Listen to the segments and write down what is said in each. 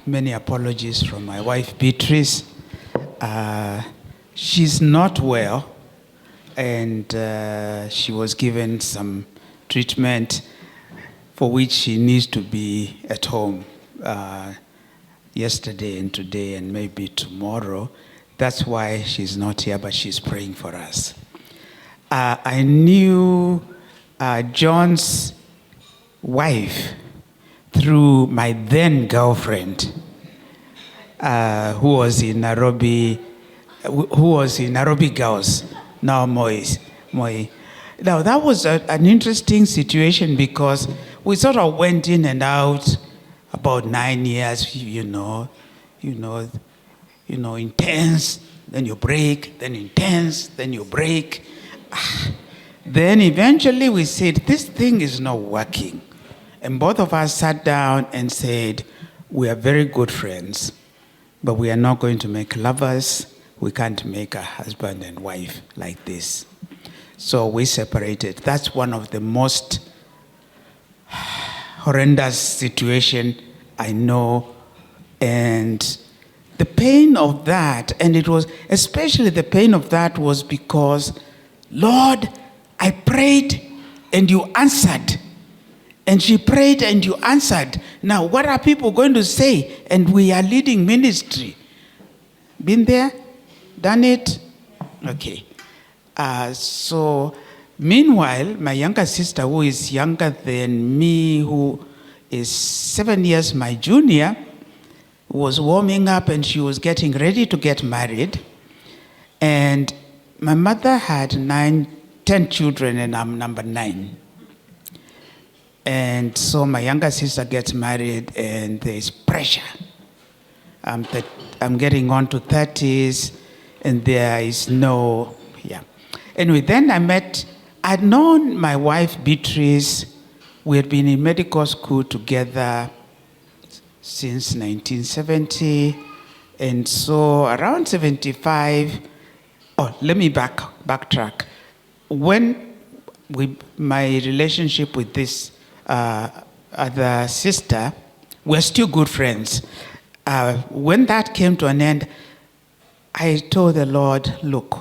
Many apologies from my wife, Beatrice. She's not well, and she was given some treatment for which she needs to be at home yesterday and today and maybe tomorrow. That's why she's not here, but she's praying for us. I knew John's wife through my then girlfriend, who was in Nairobi Girls, now Moi. Now that was an interesting situation because we sort of went in and out about 9 years, intense, then you break, then intense, then you break. Then eventually we said, this thing is not working. And both of us sat down and said, we are very good friends, but we are not going to make lovers. We can't make a husband and wife like this. So we separated. That's one of the most horrendous situation I know. And the pain of that, and it was, especially the pain of that was because, Lord, I prayed and you answered. And she prayed and you answered. Now, what are people going to say? And we are leading ministry. Been there? Done it? Okay. So, meanwhile, my younger sister, who is younger than me, who is 7 years my junior, was warming up and she was getting ready to get married. And my mother had 10 children and I'm number 9. And so my younger sister gets married and there's pressure. I'm getting on to 30s and there is no, Anyway, then I'd known my wife Beatrice. We had been in medical school together since 1970. And so around 75, let me backtrack. When my relationship with this other sister, we're still good friends. When that came to an end, I told the Lord, look,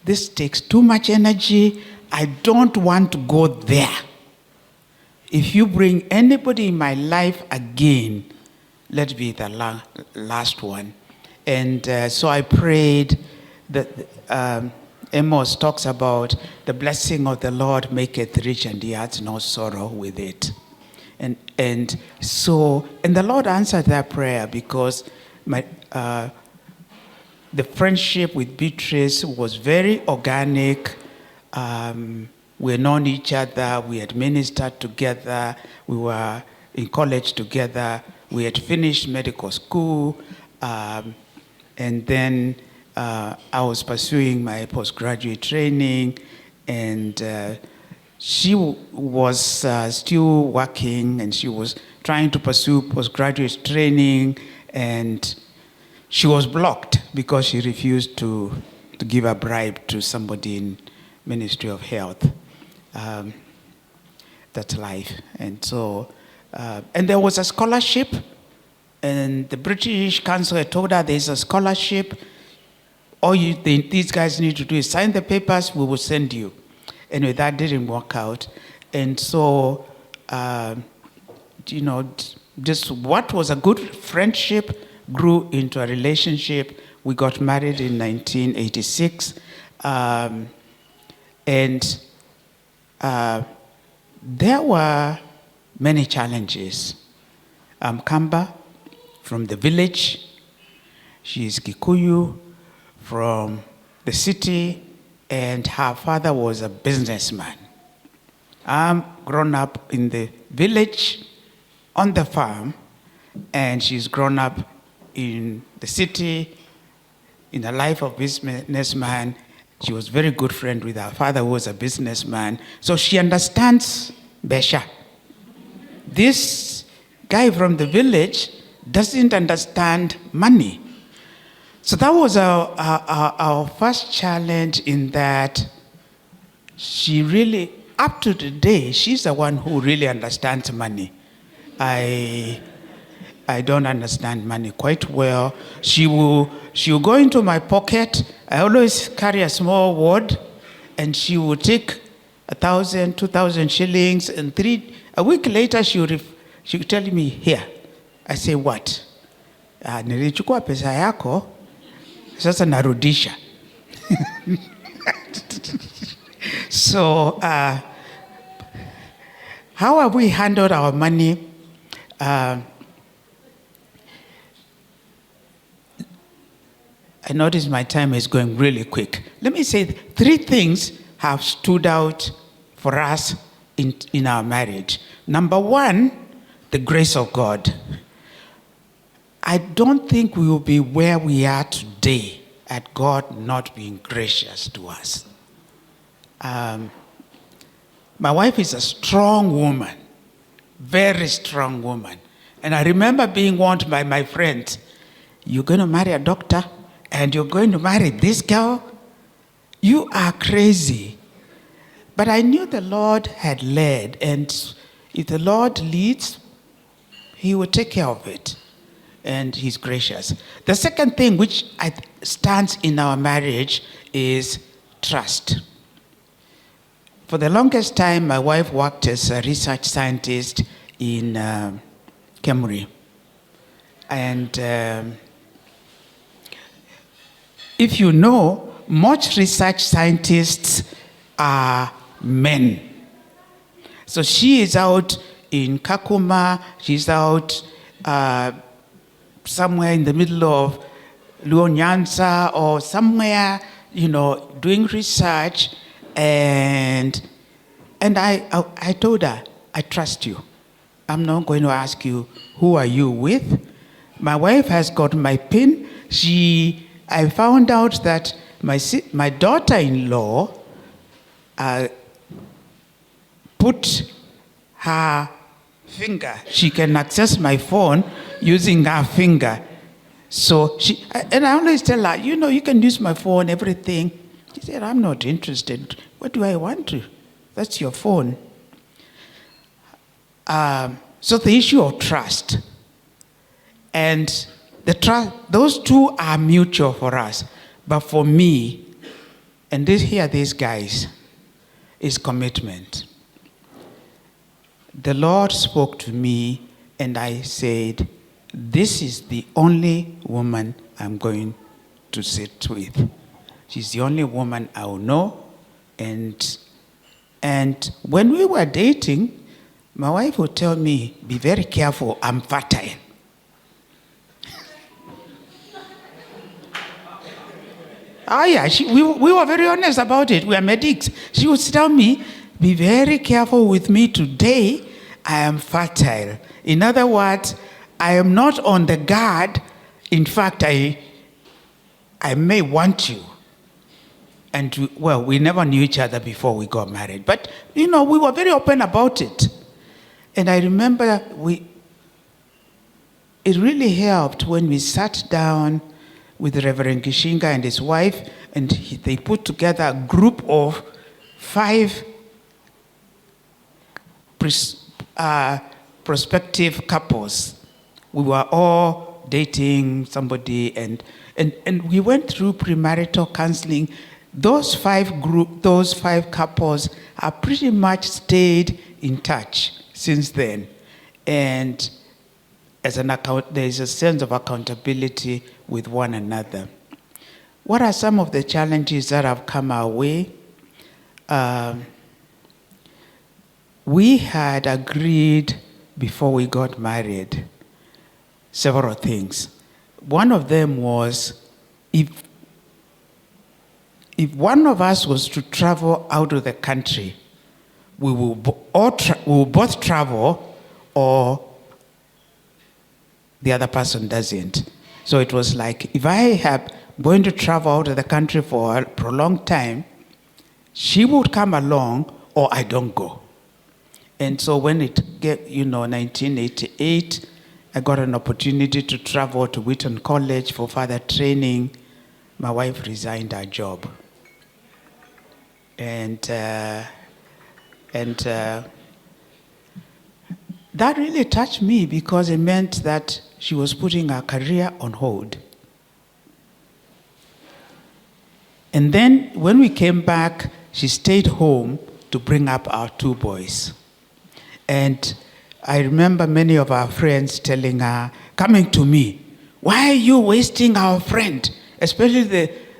this takes too much energy. I don't want to go there. If you bring anybody in my life again, let be the last one. And so I prayed that Amos talks about the blessing of the Lord maketh rich and he has no sorrow with it. And the Lord answered that prayer because the friendship with Beatrice was very organic. We had known each other, we had ministered together, we were in college together, we had finished medical school, and then I was pursuing my postgraduate training, and she was still working, and she was trying to pursue postgraduate training, and she was blocked because she refused to give a bribe to somebody in Ministry of Health. That's life. And so, and there was a scholarship, and the British Council had told her there's a scholarship. All these guys need to do is sign the papers, we will send you. Anyway, that didn't work out. And so, just what was a good friendship grew into a relationship. We got married in 1986. And there were many challenges. Kamba from the village. She is Kikuyu from the city, and her father was a businessman. I'm grown up in the village on the farm, and she's grown up in the city in the life of businessman. She was a very good friend with her father, who was a businessman. So she understands Besha. This guy from the village doesn't understand money. So that was our first challenge, in that she really up to today, she's the one who really understands money. I don't understand money quite well. She will go into my pocket. I always carry a small wad, and she will take 1,000, 2,000 shillings, and a week later she will tell me, here. I say, what? Nilichukua pesa yako, sasa narudisha. So, how have we handled our money? I notice my time is going really quick. Let me say 3 things have stood out for us in our marriage. Number 1, the grace of God. I don't think we will be where we are today had God not being gracious to us. My wife is a strong woman, very strong woman. And I remember being warned by my friends, you're going to marry a doctor and you're going to marry this girl? You are crazy. But I knew the Lord had led, and if the Lord leads, he will take care of it. And he's gracious. The second thing which stands in our marriage is trust. For the longest time, my wife worked as a research scientist in Kemri. And if you know, most research scientists are men. So she is out in Kakuma, she's out somewhere in the middle of Luonyansa or somewhere, doing research. And I told her, I trust you. I'm not going to ask you, who are you with? My wife has got my PIN. I found out that my daughter-in-law put her finger. She can access my phone using her finger. So and I always tell her, you can use my phone, everything. She said, I'm not interested. What do I want to? That's your phone. So the issue of trust. And those two are mutual for us. But for me, and these guys, is commitment. The Lord spoke to me, and I said, this is the only woman I'm going to sit with. She's the only woman I will know. And when we were dating, my wife would tell me, be very careful, I'm fertile. Yeah, we were very honest about it. We are medics. She would tell me, be very careful with me today, I am fertile. In other words, I am not on the guard. In fact, I may want you. And we never knew each other before we got married. But, we were very open about it. And I remember it really helped when we sat down with Reverend Gishinga and his wife, and they put together a group of 5 prospective couples. We were all dating somebody, and we went through premarital counseling. Those 5 couples have pretty much stayed in touch since then. And there is a sense of accountability with one another. What are some of the challenges that have come our way? We had agreed before we got married several things. One of them was if one of us was to travel out of the country, we will both travel, or the other person doesn't. So it was like, if I am going to travel out of the country for a prolonged time, she would come along or I don't go. And so when it get, 1988, I got an opportunity to travel to Wheaton College for further training. My wife resigned her job. And And that really touched me because it meant that she was putting her career on hold. And then when we came back, she stayed home to bring up our 2 boys. And I remember many of our friends telling her, coming to me, why are you wasting our friend? Especially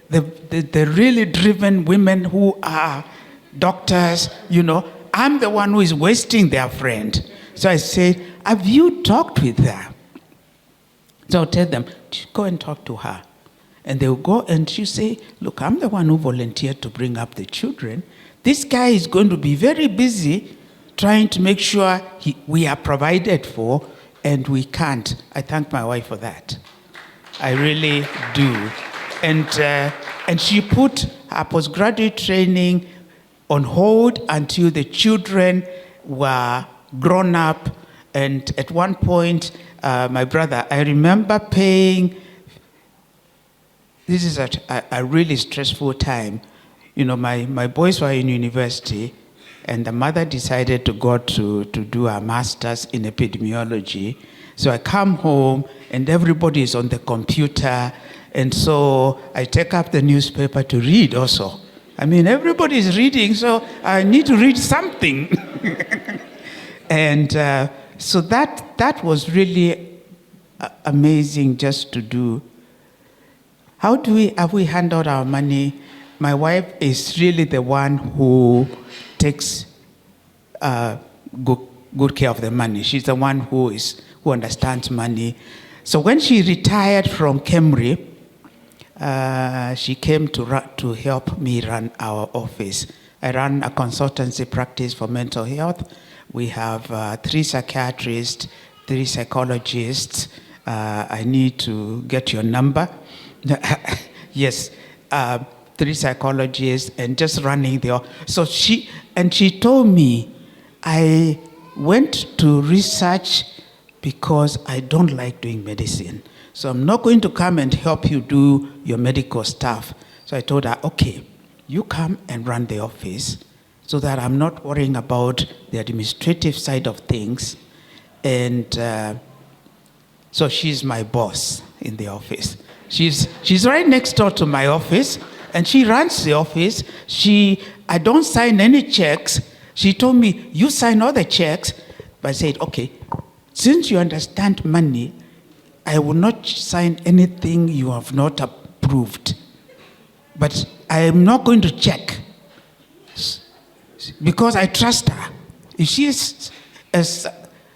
the really driven women who are doctors, I'm the one who is wasting their friend. So I said, have you talked with her? So I'll tell them, go and talk to her. And they'll go and she'll say, look, I'm the one who volunteered to bring up the children. This guy is going to be very busy trying to make sure we are provided for, and we can't. I thank my wife for that. I really do. And she put her postgraduate training on hold until the children were grown up. And at one point, my brother, I remember paying, this is a really stressful time. My boys were in university, and the mother decided to go to do her master's in epidemiology. So I come home, and everybody is on the computer, and so I take up the newspaper to read also. Everybody is reading, so I need to read something. And so that was really amazing just to do. How have we handled our money? My wife is really the one who takes good care of the money. She's the one who understands money. So when she retired from Cambridge, she came to help me run our office. I run a consultancy practice for mental health. We have 3 psychiatrists, 3 psychologists. I need to get your number. Yes, 3 psychologists, and just running the office. So she told me, I went to research because I don't like doing medicine. So I'm not going to come and help you do your medical stuff. So I told her, okay, you come and run the office so that I'm not worrying about the administrative side of things. And so she's my boss in the office. She's right next door to my office, and she runs the office. I don't sign any checks. She told me, you sign all the checks. But I said, okay, since you understand money, I will not sign anything you have not approved. But I am not going to check because I trust her. If she has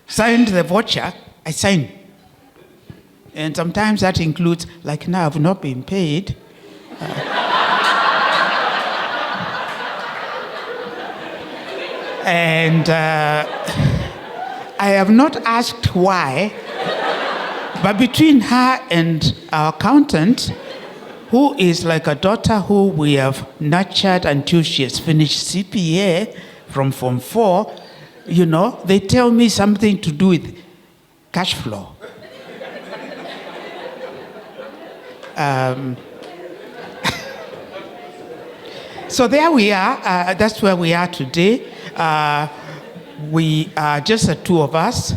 signed the voucher, I sign. And sometimes that includes, like now I've not been paid. And I have not asked why, but between her and our accountant, who is like a daughter who we have nurtured until she has finished CPA from Form 4, they tell me something to do with cash flow. So there we are. That's where we are today. We are just the 2 of us.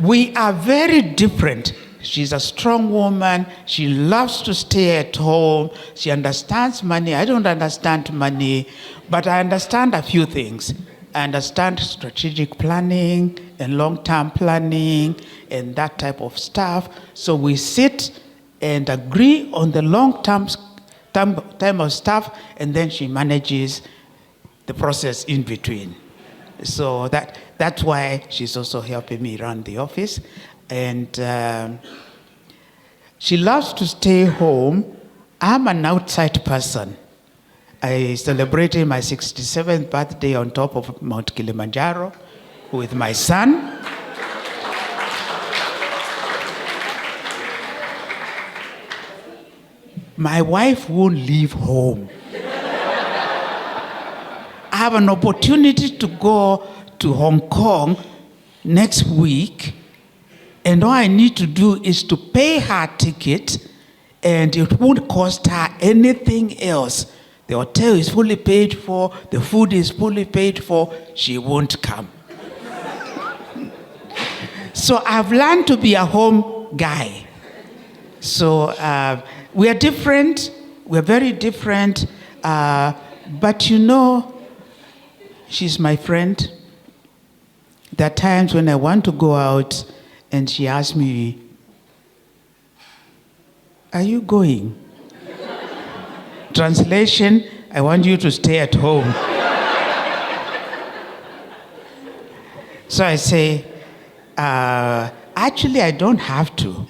We are very different. She's a strong woman. She loves to stay at home. She understands money. I don't understand money, but I understand a few things. I understand strategic planning and long-term planning and that type of stuff. So we sit and agree on the long-term time of stuff, and then she manages the process in between. So that's why she's also helping me run the office. And she loves to stay home. I'm an outside person. I celebrated my 67th birthday on top of Mount Kilimanjaro with my son. My wife won't leave home. I have an opportunity to go to Hong Kong next week, and all I need to do is to pay her ticket, and it won't cost her anything else The hotel is fully paid for, the food is fully paid for, she won't come. So I've learned to be a home guy. So we are different, we're very different, but you know, she's my friend. There are times when I want to go out and she asks me, "Are you going?" Translation, I want you to stay at home. So I say, actually, I don't have to.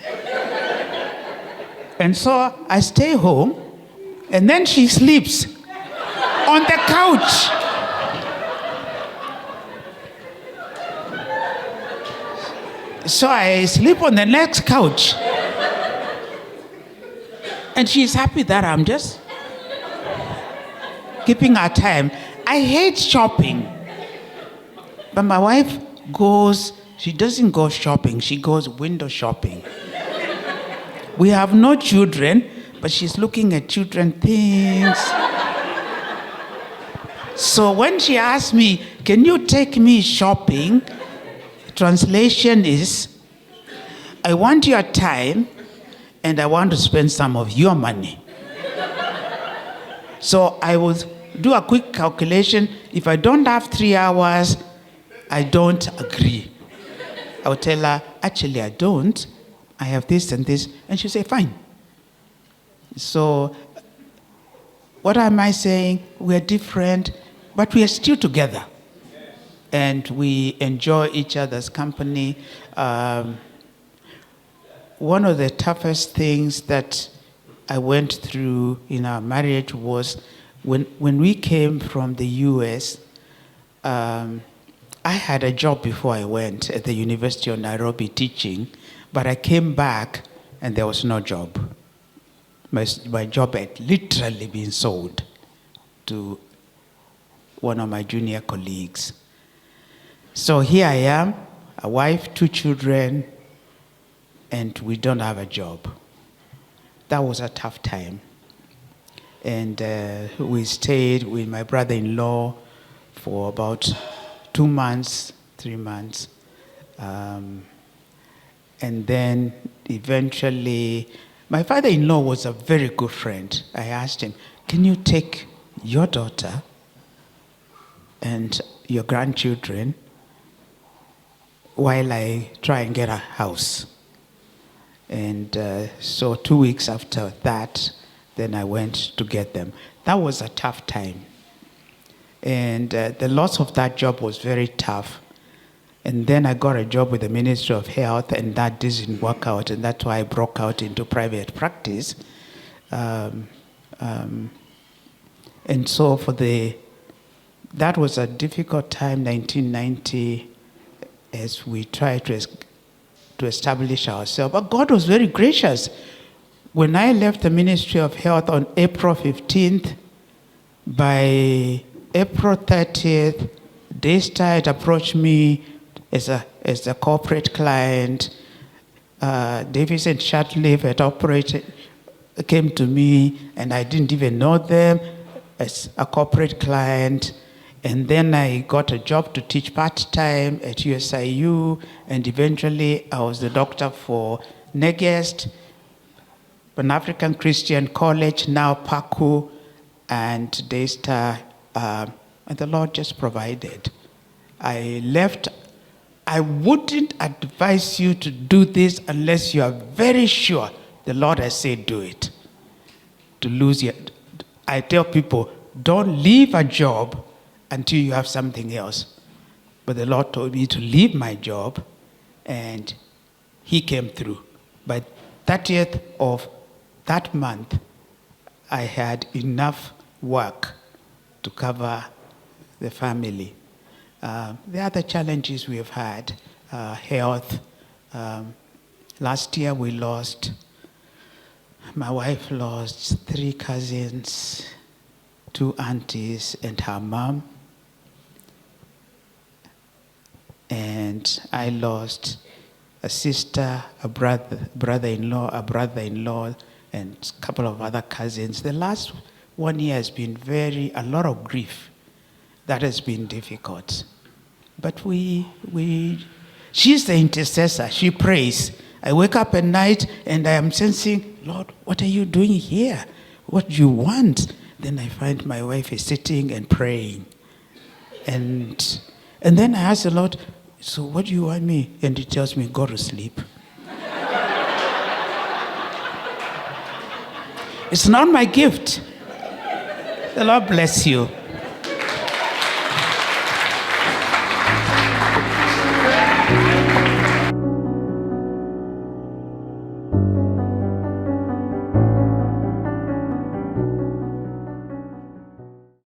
And so I stay home, and then she sleeps on the couch. So I sleep on the next couch. And she's happy that I'm just keeping her time. I hate shopping. But my wife goes, she doesn't go shopping, she goes window shopping. We have no children, but she's looking at children things. So when she asks me, "Can you take me shopping?" Translation is, I want your time and I want to spend some of your money. So I will do a quick calculation. If I don't have 3 hours, I don't agree. I will tell her, actually I don't. I have this and this. And she'll say, fine. So what am I saying? We're different, but we are still together. And we enjoy each other's company. One of the toughest things that I went through in our marriage was when we came from the US, I had a job before I went at the University of Nairobi teaching, but I came back and there was no job. My job had literally been sold to one of my junior colleagues. So here I am, a wife, 2 children, and we don't have a job. That was a tough time. And we stayed with my brother-in-law for about 2 months, 3 months. And then eventually, my father-in-law was a very good friend. I asked him, can you take your daughter and your grandchildren while I try and get a house? And so 2 weeks after that, then I went to get them. That was a tough time. And the loss of that job was very tough. And then I got a job with the Ministry of Health, and that didn't work out, and that's why I broke out into private practice. And so that was a difficult time, 1990, as we tried to establish ourselves. But God was very gracious. When I left the Ministry of Health on April 15th, by April 30th, Daystar had approached me as a corporate client. Davis and Shatliff came to me, and I didn't even know them, as a corporate client. And then I got a job to teach part-time at USIU, and eventually I was the doctor for Negest, Pan-African Christian College, now PACU, and Daystar, and the Lord just provided. I left. I wouldn't advise you to do this unless you are very sure the Lord has said do it. I tell people, don't leave a job until you have something else. But the Lord told me to leave my job, and He came through. By 30th of that month, I had enough work to cover the family. The other challenges we have had, health. Last year my wife lost 3 cousins, 2 aunties, and her mom. And I lost a sister, a brother-in-law, and a couple of other cousins. The last 1 year has been a lot of grief. That has been difficult. But she's the intercessor. She prays. I wake up at night and I am sensing, Lord, what are you doing here? What do you want? Then I find my wife is sitting and praying. And then I ask the Lord, so what do you want me? And he tells me, go to sleep. It's not my gift. The Lord bless you.